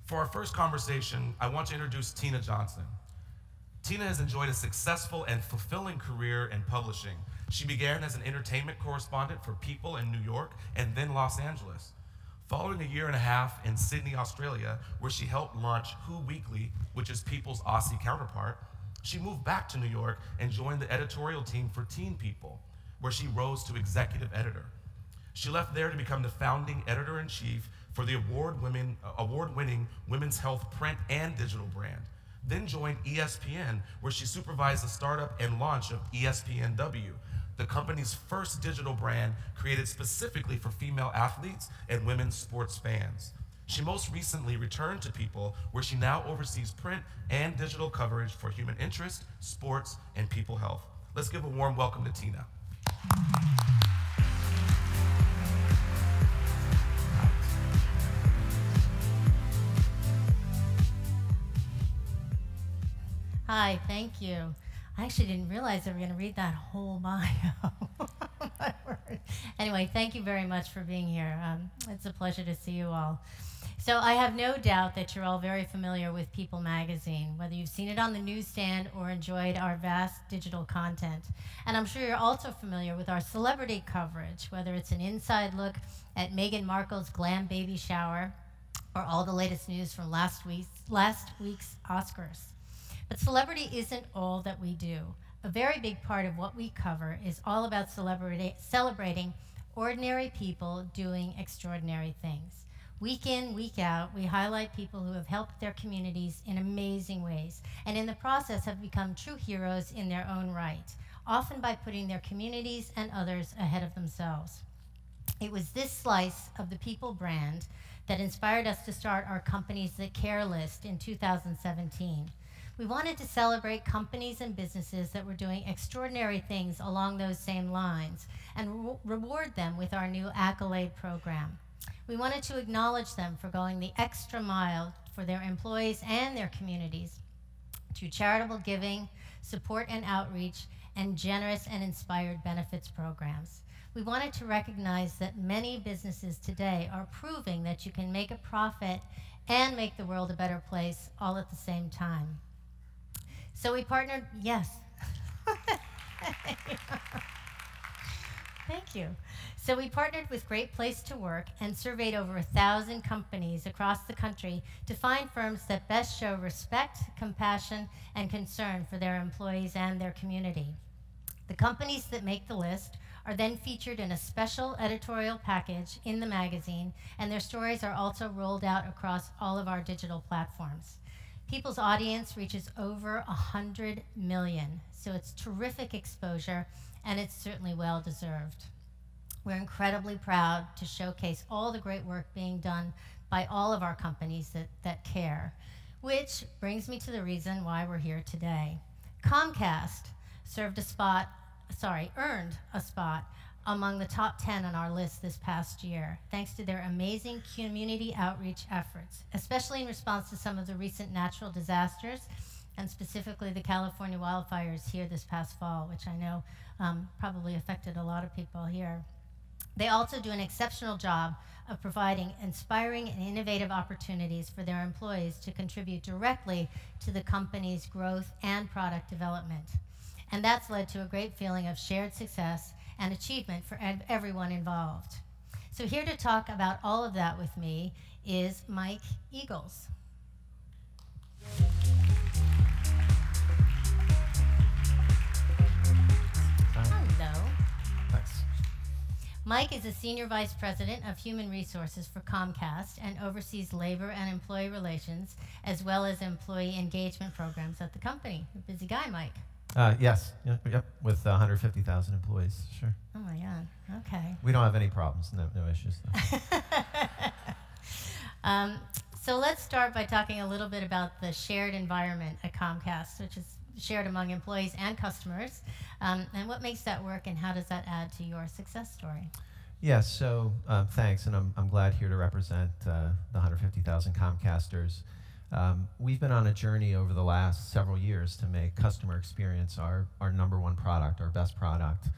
For our first conversation, I want to introduce Tina Johnson. Tina has enjoyed a successful and fulfilling career in publishing. She began as an entertainment correspondent for People in New York and then Los Angeles. Following a year and a half in Sydney, Australia, where she helped launch Who Weekly, which is People's Aussie counterpart, she moved back to New York and joined the editorial team for Teen People, where she rose to executive editor. She left there to become the founding editor-in-chief for the award-winning women's health print and digital brand, then joined ESPN, where she supervised the startup and launch of ESPNW, the company's first digital brand created specifically for female athletes and women's sports fans. She most recently returned to People, where she now oversees print and digital coverage for human interest, sports, and people health. Let's give a warm welcome to Tina. Hi, thank you. I actually didn't realize they were going to read that whole bio. My word. Anyway, thank you very much for being here. It's a pleasure to see you all. So I have no doubt that you're all very familiar with People magazine, whether you've seen it on the newsstand or enjoyed our vast digital content. And I'm sure you're also familiar with our celebrity coverage, whether it's an inside look at Meghan Markle's glam baby shower or all the latest news from last week's Oscars. But celebrity isn't all that we do. A very big part of what we cover is all about celebrating ordinary people doing extraordinary things. Week in, week out, we highlight people who have helped their communities in amazing ways, and in the process have become true heroes in their own right, often by putting their communities and others ahead of themselves. It was this slice of the People brand that inspired us to start our Companies That Care list in 2017. We wanted to celebrate companies and businesses that were doing extraordinary things along those same lines and reward them with our new Accolade program. We wanted to acknowledge them for going the extra mile for their employees and their communities through charitable giving, support and outreach, and generous and inspired benefits programs. We wanted to recognize that many businesses today are proving that you can make a profit and make the world a better place all at the same time. So we partnered, yes. Thank you. So we partnered with Great Place to Work and surveyed over 1,000 companies across the country to find firms that best show respect, compassion, and concern for their employees and their community. The companies that make the list are then featured in a special editorial package in the magazine, and their stories are also rolled out across all of our digital platforms. People's audience reaches over 100 million, so it's terrific exposure, and it's certainly well-deserved. We're incredibly proud to showcase all the great work being done by all of our companies that care, which brings me to the reason why we're here today. Comcast earned a spot among the top 10 on our list this past year, thanks to their amazing community outreach efforts, especially in response to some of the recent natural disasters, and specifically the California wildfires here this past fall, which I know probably affected a lot of people here. They also do an exceptional job of providing inspiring and innovative opportunities for their employees to contribute directly to the company's growth and product development. And that's led to a great feeling of shared success and achievement for everyone involved. So here to talk about all of that with me is Mike Eagles. Hello. Thanks. Mike is a Senior Vice President of Human Resources for Comcast and oversees labor and employee relations, as well as employee engagement programs at the company. You're a busy guy, Mike. Yes, yep, with 150,000 employees, sure. Oh my God, okay. We don't have any problems, no issues. So let's start by talking a little bit about the shared environment at Comcast, which is shared among employees and customers, and what makes that work and how does that add to your success story? Yeah, so thanks, and I'm glad here to represent the 150,000 Comcasters. We've been on a journey over the last several years to make customer experience our #1 product, our best product.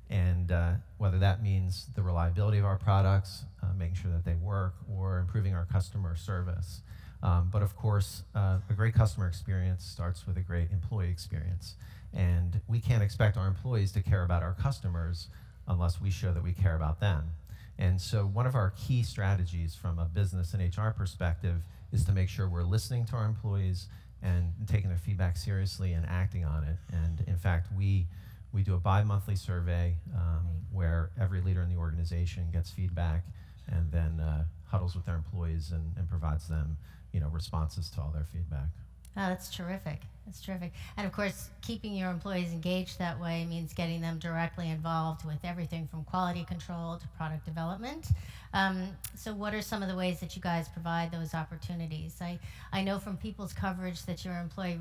And whether that means the reliability of our products, making sure that they work, or improving our customer service. But of course, a great customer experience starts with a great employee experience. And we can't expect our employees to care about our customers unless we show that we care about them. And so one of our key strategies from a business and HR perspective is to make sure we're listening to our employees and taking their feedback seriously and acting on it. And in fact, we do a bi-monthly survey where every leader in the organization gets feedback and then huddles with their employees and provides them, responses to all their feedback. Oh, that's terrific. That's terrific. And of course, keeping your employees engaged that way means getting them directly involved with everything from quality control to product development. So what are some of the ways that you guys provide those opportunities? I know from People's coverage that your employee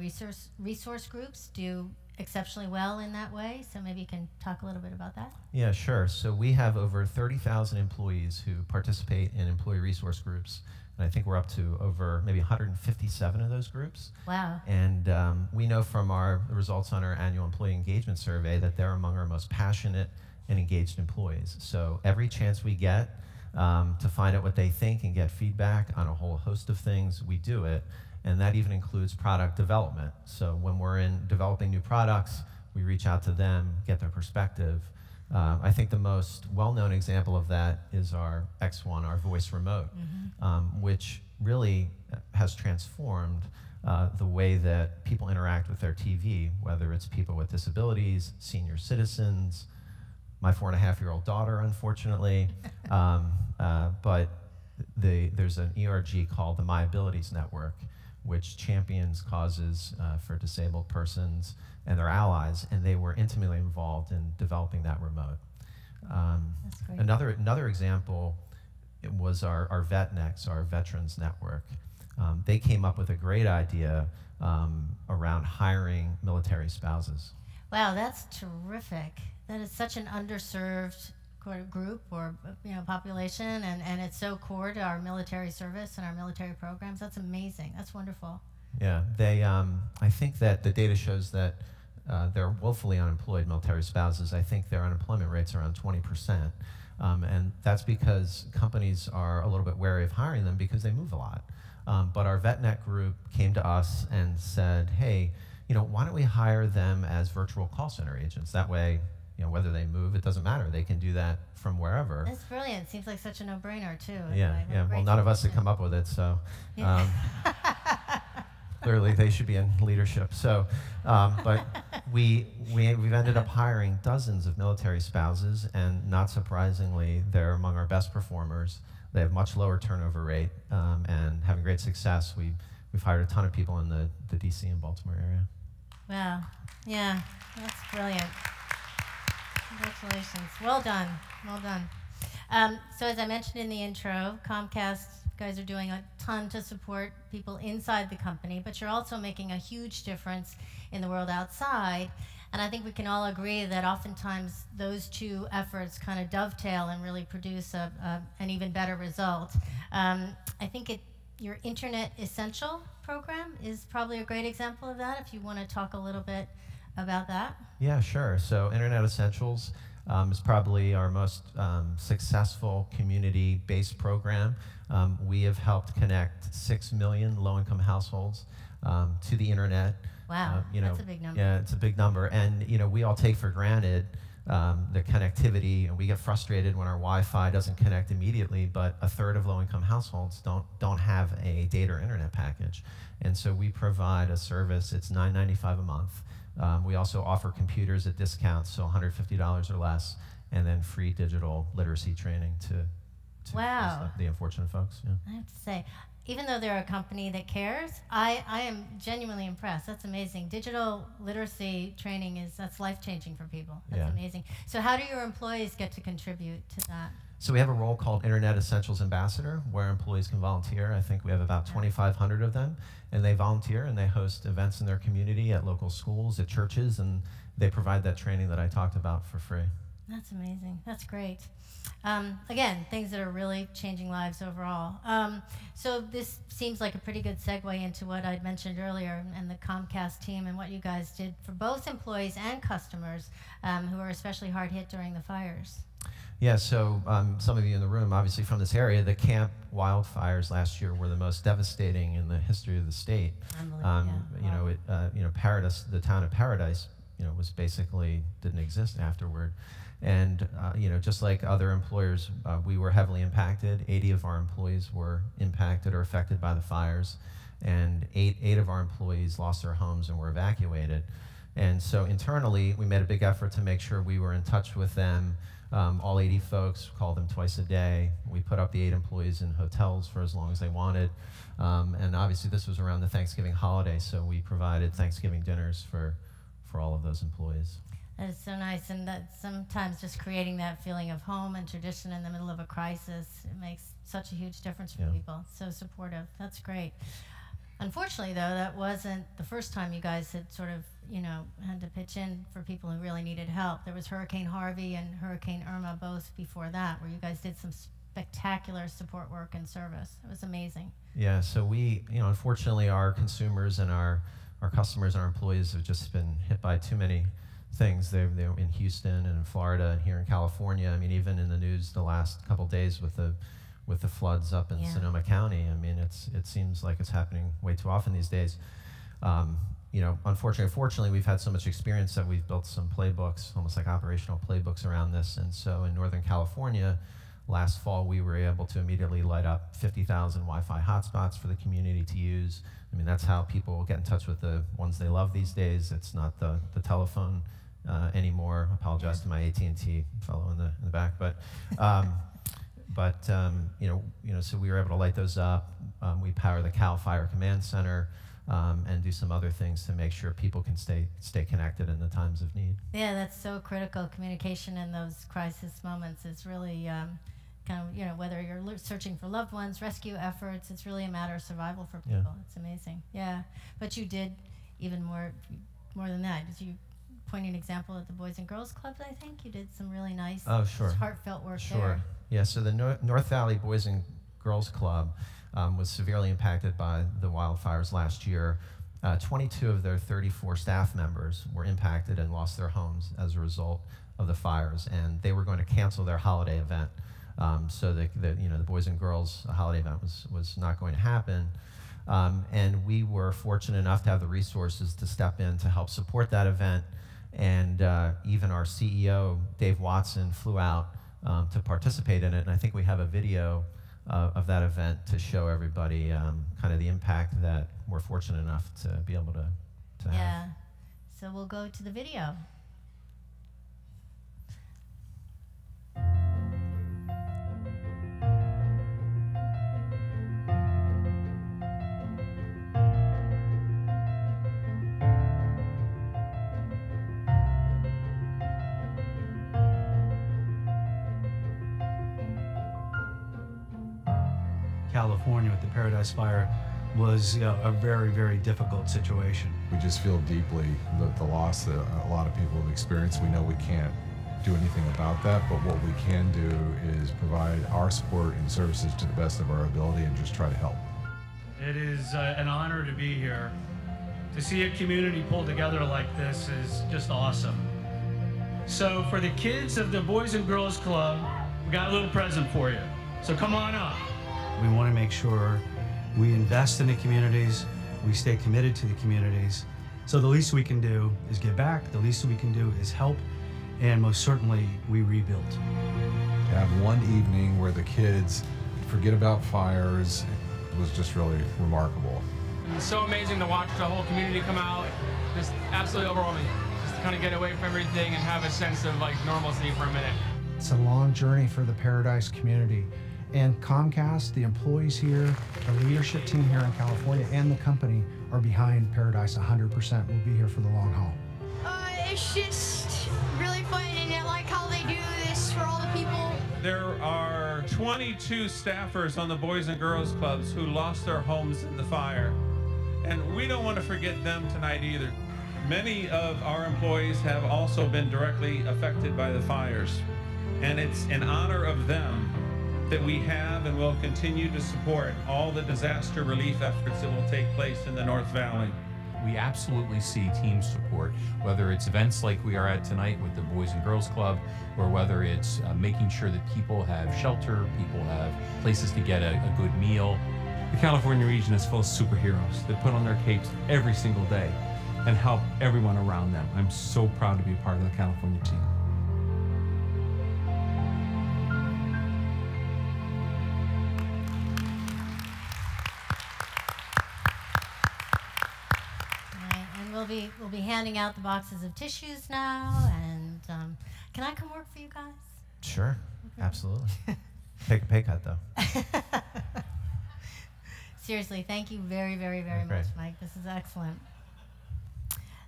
resource groups do exceptionally well in that way, so maybe you can talk a little bit about that. Yeah, sure. So we have over 30,000 employees who participate in employee resource groups. And I think we're up to over maybe 157 of those groups. Wow. And we know from the results on our annual employee engagement survey that they're among our most passionate and engaged employees. So every chance we get to find out what they think and get feedback on a whole host of things, we do it. And that even includes product development. So when we're in developing new products, we reach out to them, get their perspective. I think the most well-known example of that is our X1, our voice remote, which really has transformed the way that people interact with their TV, whether it's people with disabilities, senior citizens, my 4.5-year-old daughter, unfortunately. But there's an ERG called the My Abilities Network, which champions causes for disabled persons and their allies, and they were intimately involved in developing that remote. That's great. Another example was our VetNext, our Veterans Network. They came up with a great idea around hiring military spouses. Wow, that's terrific. That is such an underserved group or population, and it's so core to our military service and our military programs. That's amazing. That's wonderful. Yeah, I think that the data shows that they're woefully unemployed military spouses. I think their unemployment rates are around 20%. And that's because companies are a little bit wary of hiring them because they move a lot. But our VetNet group came to us and said, hey, why don't we hire them as virtual call center agents? That way, whether they move, it doesn't matter. They can do that from wherever. That's brilliant. Seems like such a no-brainer, too. Yeah. Well, none of us had come up with it, so clearly they should be in leadership. So, but we've ended up hiring dozens of military spouses, and not surprisingly, they're among our best performers. They have much lower turnover rate and having great success. We've hired a ton of people in the DC and Baltimore area. Wow. Yeah, that's brilliant. Congratulations. Well done. Well done. So as I mentioned in the intro, Comcast, you guys are doing a ton to support people inside the company, but you're also making a huge difference in the world outside. And I think we can all agree that oftentimes those two efforts kind of dovetail and really produce an even better result. I think your Internet Essential program is probably a great example of that, if you want to talk a little bit about that. Yeah, sure. So Internet Essentials is probably our most successful community-based program. We have helped connect 6 million low-income households to the internet. Wow, that's a big number. Yeah, it's a big number. And we all take for granted the connectivity, and we get frustrated when our Wi-Fi doesn't connect immediately, but a third of low-income households don't have a data or internet package. And so we provide a service. It's $9.95 a month. We also offer computers at discounts, so $150 or less, and then free digital literacy training to wow. the unfortunate folks. Yeah. I have to say, even though they're a company that cares, I am genuinely impressed. That's amazing. Digital literacy training that's life-changing for people. That's amazing. So how do your employees get to contribute to that? So we have a role called Internet Essentials Ambassador, where employees can volunteer. I think we have about 2,500 of them, and they volunteer and they host events in their community at local schools, at churches, and they provide that training that I talked about for free. That's amazing. That's great. Again, things that are really changing lives overall. So this seems like a pretty good segue into what I'd mentioned earlier and the Comcast team and what you guys did for both employees and customers who are especially hard hit during the fires. Yeah, so some of you in the room, obviously from this area, the camp wildfires last year were the most devastating in the history of the state. Paradise, the town of Paradise, was basically didn't exist afterward. And just like other employers, we were heavily impacted. 80 of our employees were impacted or affected by the fires, and eight of our employees lost their homes and were evacuated. And so internally, we made a big effort to make sure we were in touch with them. All 80 folks, called them twice a day. We put up the 8 employees in hotels for as long as they wanted. And obviously this was around the Thanksgiving holiday, so we provided Thanksgiving dinners for all of those employees. That is so nice, and that sometimes just creating that feeling of home and tradition in the middle of a crisis, it makes such a huge difference for people. So supportive. That's great. Unfortunately, though, that wasn't the first time you guys had sort of, had to pitch in for people who really needed help. There was Hurricane Harvey and Hurricane Irma both before that, where you guys did some spectacular support work and service. It was amazing. Yeah, so we, unfortunately, our consumers and our customers and our employees have just been hit by too many things. They're in Houston and in Florida and here in California. I mean, even in the news the last couple of days with the floods up in Sonoma County. I mean, it seems like it's happening way too often these days. Fortunately, we've had so much experience that we've built some playbooks, almost like operational playbooks around this. And so in Northern California, last fall, we were able to immediately light up 50,000 Wi-Fi hotspots for the community to use. I mean, that's how people get in touch with the ones they love these days. It's not the telephone anymore. I apologize to my AT&T fellow in the back, but so we were able to light those up. We power the Cal Fire Command Center and do some other things to make sure people can stay connected in the times of need. Yeah, that's so critical. Communication in those crisis moments is really whether you're searching for loved ones, rescue efforts, it's really a matter of survival for people. Yeah. It's amazing. Yeah, but you did even more than that. Did you point an example at the Boys and Girls Clubs? I think you did some really nice, heartfelt work there. Yeah, so the North Valley Boys and Girls Club was severely impacted by the wildfires last year. 22 of their 34 staff members were impacted and lost their homes as a result of the fires, and they were going to cancel their holiday event. So the Boys and Girls holiday event was not going to happen. And we were fortunate enough to have the resources to step in to help support that event. And even our CEO, Dave Watson, flew out to participate in it. And I think we have a video of that event to show everybody kind of the impact that we're fortunate enough to be able to have. Yeah, so we'll go to the video. California with the Paradise Fire was a very, very difficult situation. We just feel deeply the loss that a lot of people have experienced. We know we can't do anything about that, but what we can do is provide our support and services to the best of our ability and just try to help. It is an honor to be here. To see a community pull together like this is just awesome. So for the kids of the Boys and Girls Club, we got a little present for you. So come on up. We want to make sure we invest in the communities, we stay committed to the communities. So the least we can do is give back, the least we can do is help, and most certainly we rebuild. To have one evening where the kids forget about fires was just really remarkable. It's so amazing to watch the whole community come out, just absolutely overwhelming. Just to kind of get away from everything and have a sense of like normalcy for a minute. It's a long journey for the Paradise community. And Comcast, the employees here, the leadership team here in California, and the company are behind Paradise 100%. We'll be here for the long haul. It's just really fun, and I like how they do this for all the people. There are 22 staffers on the Boys and Girls Clubs who lost their homes in the fire. And we don't want to forget them tonight either. Many of our employees have also been directly affected by the fires. And it's in honor of them that we have and will continue to support all the disaster relief efforts that will take place in the North Valley. we absolutely see team support, whether it's events like we are at tonight with the Boys and Girls Club, or whether it's making sure that people have shelter, people have places to get a good meal. The California region is full of superheroes that put on their capes every single day and help everyone around them. I'm so proud to be a part of the California team. We'll be handing out the boxes of tissues now, and can I come work for you guys? Sure, okay. Absolutely. Take a pay cut, though. Seriously, thank you very, very, very much, Mike. This is excellent.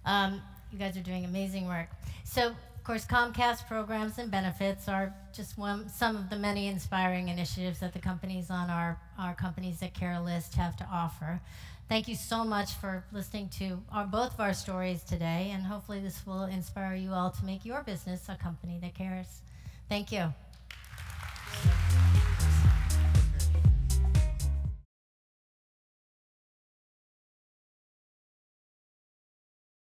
You guys are doing amazing work. So, of course, Comcast programs and benefits are just some of the many inspiring initiatives that the companies on our Companies That Care list have to offer. Thank you so much for listening to both of our stories today, and hopefully this will inspire you all to make your business a company that cares. Thank you.